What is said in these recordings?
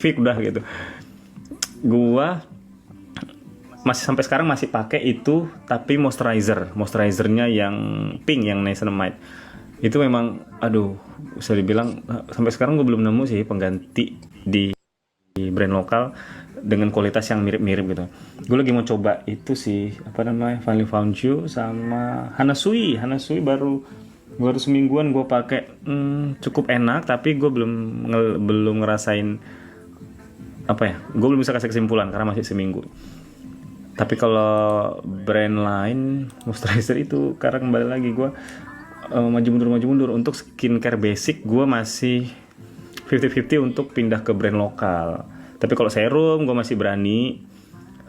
udah gitu. Gua masih sampai sekarang masih pakai itu, tapi moisturizernya yang pink, yang niacinamide itu memang aduh, bisa dibilang sampai sekarang gue belum nemu sih pengganti di brand lokal dengan kualitas yang mirip-mirip gitu. Gue lagi mau coba itu sih, apa namanya, Finally Found You sama Hanasui baru semingguan gue pakai. Cukup enak, tapi gue belum ngerasain apa ya, gue belum bisa kasih kesimpulan karena masih seminggu. Tapi kalau brand lain moisturizer itu, karena kembali lagi gue maju mundur untuk skincare basic, gue masih 50-50 untuk pindah ke brand lokal. Tapi kalau serum gue masih berani,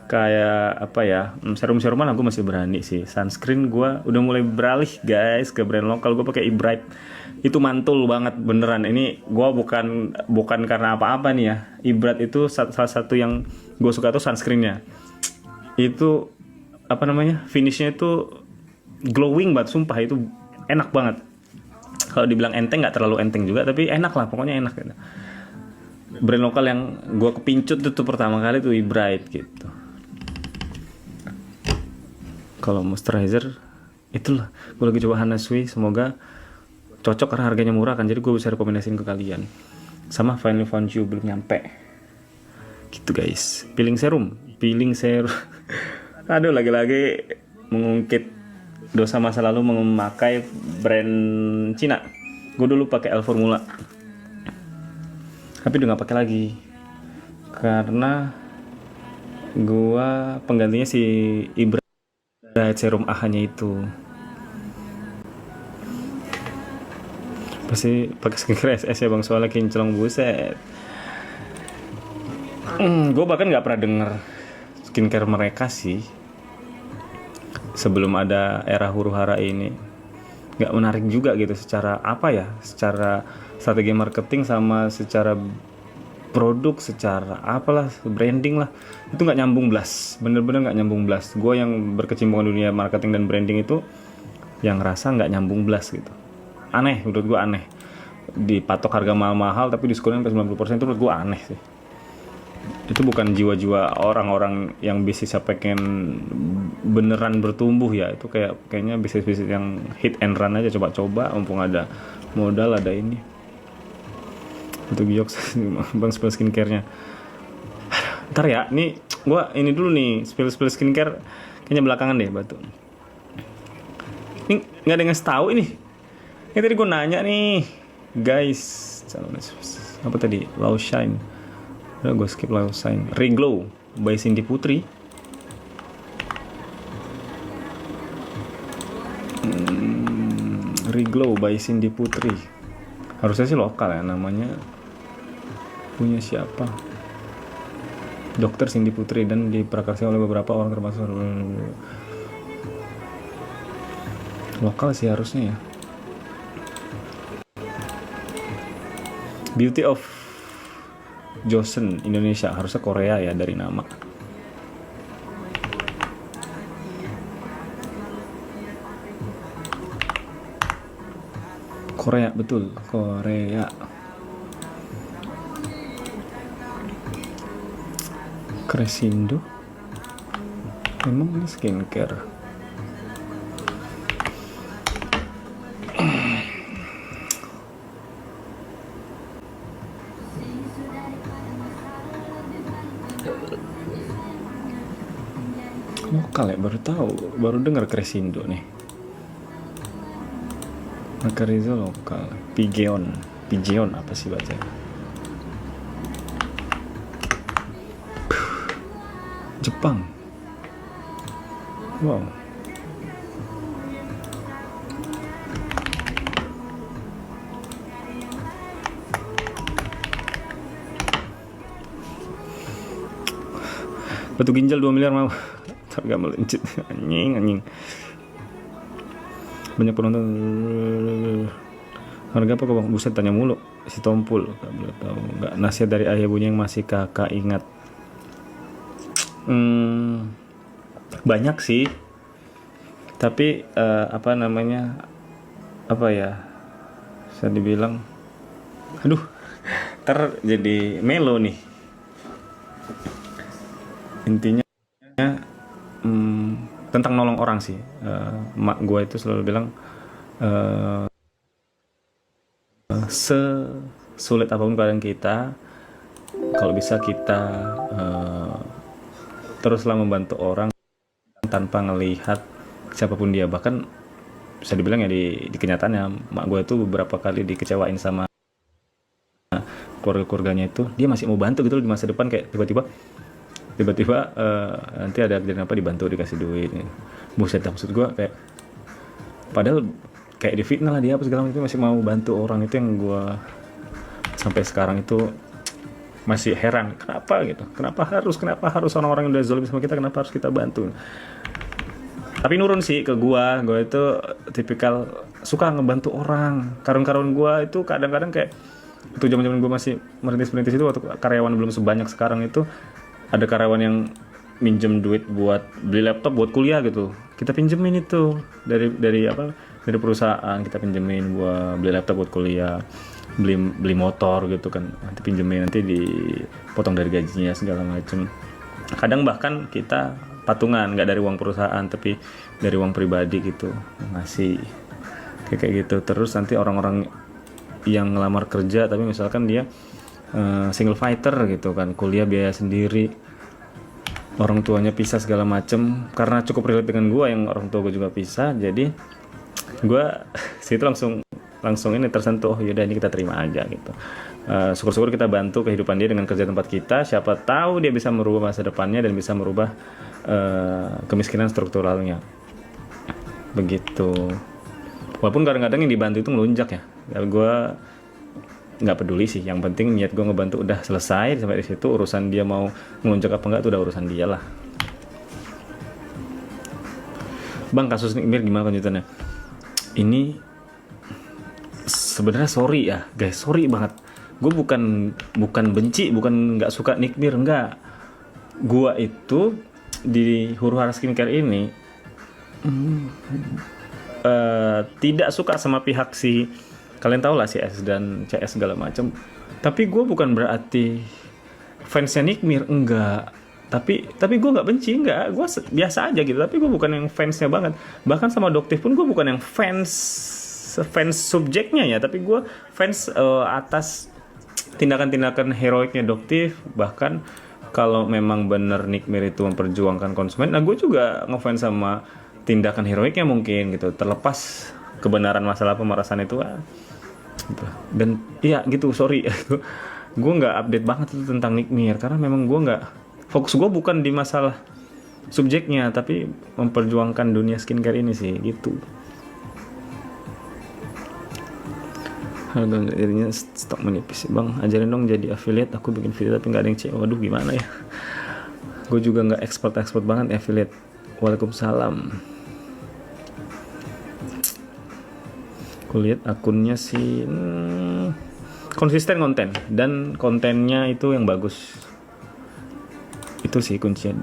kayak apa ya, serum-seruman aku masih berani sih. Sunscreen gue udah mulai beralih guys ke brand lokal. Gue pakai eBright, itu mantul banget beneran. Ini gue bukan karena apa-apa nih ya, eBright itu salah satu yang gue suka tuh sunscreennya. Itu apa namanya, finishnya itu glowing banget, sumpah itu enak banget. Kalau dibilang enteng, nggak terlalu enteng juga, tapi enak lah, pokoknya enak gitu. Brand lokal yang gue kepincut tuh pertama kali tuh eBright gitu. Kalau moisturizer itulah, gue lagi coba Hanasui, semoga cocok karena harganya murah kan, jadi gue bisa rekomendasiin ke kalian. Sama Finally Found You belum nyampe gitu guys. Peeling serum aduh, lagi-lagi mengungkit dosa masa lalu memakai brand Cina. Gue dulu pakai L Formula, tapi udah nggak pakai lagi karena gue penggantinya si eBright serum AHA-nya itu. Pasti pakai skincare SS ya bang, soalnya kinclong buset. Gue bahkan nggak pernah denger skincare mereka sih sebelum ada era huru hara ini. Nggak menarik juga gitu secara apa ya, secara strategi marketing sama secara produk, secara apalah, branding lah, itu nggak nyambung blas, bener-bener nggak nyambung blas. Gue yang berkecimpung di dunia marketing dan branding itu yang ngerasa nggak nyambung blas gitu. Aneh, menurut gue aneh. Dipatok harga mahal-mahal tapi diskonnya sampai 90%, itu menurut gue aneh sih. Itu bukan jiwa-jiwa orang-orang yang bisnisnya pengen beneran bertumbuh ya. Itu kayaknya bisnis-bisnis yang hit and run aja, coba-coba mumpung ada modal, ada ini. Untuk jokes bang, spill skincare-nya ntar ya. Nih gua ini dulu nih, spill skincare kayaknya belakangan deh batu. Ini nggak ada yang ngasih tahu ini. Ini tadi gue nanya nih guys, apa tadi, Low Shine. Udah gue skip Low Shine. Reglow by Cindy Putri. Reglow by Cindy Putri. Harusnya sih lokal ya namanya. Punya siapa? Dokter Cindy Putri, dan diprakarsa oleh beberapa orang termasuk lokal sih harusnya ya. Beauty of Joseon Indonesia, harusnya Korea ya dari nama. Korea, betul, Korea. Crescendo. Emang ini skincare. Lokal ya, baru tahu, baru dengar Crescendo nih. Makarizo lokal. Pigeon apa sih bacanya? Jepang. Wow. Batu ginjal 2 miliar mau. Harga melejit. Anjing. Banyak penonton. Harga apa kok bang? Buset, tanya mulu si Tompul. Gak boleh tahu. Nggak, nasihat dari ayah bunyi yang masih kakak ingat. Banyak sih. Tapi apa namanya? Apa ya? Bisa dibilang. Aduh. Ntar jadi melo nih. Intinya tentang nolong orang sih. Mak gue itu selalu bilang sesulit apapun keadaan kita, kalau bisa kita teruslah membantu orang tanpa ngelihat siapapun dia. Bahkan bisa dibilang ya di kenyataannya mak gue itu beberapa kali dikecewain sama keluarganya, itu dia masih mau bantu gitu loh di masa depan, kayak tiba-tiba nanti ada kejadian apa dibantu, dikasih duit. Buset, maksud gue kayak padahal kayak difitnah lah dia apa segala macam, itu masih mau bantu orang. Itu yang gue sampai sekarang itu masih heran, kenapa gitu, kenapa harus orang-orang yang udah zalim sama kita, kenapa harus kita bantu. Tapi nurun sih ke gue itu tipikal suka ngebantu orang. Karun-karun gue itu kadang-kadang kayak itu zaman-zaman gue masih merintis-merintis itu, waktu karyawan belum sebanyak sekarang itu, ada karyawan yang minjem duit buat beli laptop buat kuliah gitu, kita pinjemin itu dari perusahaan, kita pinjemin buat beli laptop buat kuliah, beli motor gitu kan, nanti pinjemin, nanti dipotong dari gajinya segala macem. Kadang bahkan kita patungan, nggak dari uang perusahaan tapi dari uang pribadi gitu, ngasih kayak gitu. Terus nanti orang-orang yang ngelamar kerja tapi misalkan dia single fighter gitu kan, kuliah biaya sendiri, orang tuanya pisah segala macem, karena cukup relate dengan gue yang orang tua gue juga pisah, jadi gue situ langsung ini tersentuh, yaudah ini kita terima aja gitu. Syukur-syukur kita bantu kehidupan dia dengan kerja tempat kita, siapa tahu dia bisa merubah masa depannya dan bisa merubah kemiskinan strukturalnya begitu. Walaupun kadang-kadang yang dibantu itu ngelunjak ya, gue nggak peduli sih, yang penting niat gue ngebantu udah selesai sampai di situ. Urusan dia mau ngelunjak apa enggak itu udah urusan dia lah. Bang, kasus Nikmir gimana lanjutannya? Ini sebenarnya sorry ya guys, sorry banget. Gue bukan benci, bukan nggak suka Nikmir, enggak. Gue itu di Huru Hara Skincare ini tidak suka sama pihak si, kalian tau lah, si S dan CS segala macam. Tapi gue bukan berarti fansnya Nikmir, enggak. Tapi gue nggak benci, enggak. Gue biasa aja gitu. Tapi gue bukan yang fansnya banget. Bahkan sama Doktif pun gue bukan yang fans subjeknya ya. Tapi gue fans atas tindakan-tindakan heroiknya Doktif. Bahkan kalau memang bener Nikmir itu memperjuangkan konsumen, nah gue juga ngefans sama tindakan heroiknya mungkin gitu, terlepas kebenaran masalah pemerasan itu gitu. Dan iya gitu, sorry gue nggak update banget itu tentang Nikmir, karena memang gue nggak, fokus gue bukan di masalah subjeknya tapi memperjuangkan dunia skincare ini sih gitu. Jadinya stok menipis. Bang, ajarin dong jadi affiliate, aku bikin video tapi nggak ada yang cek. Waduh, gimana ya, gue juga nggak expert banget affiliate. Waalaikumsalam. Kulihat akunnya sih konsisten konten, dan kontennya itu yang bagus. Itu sih kuncinya.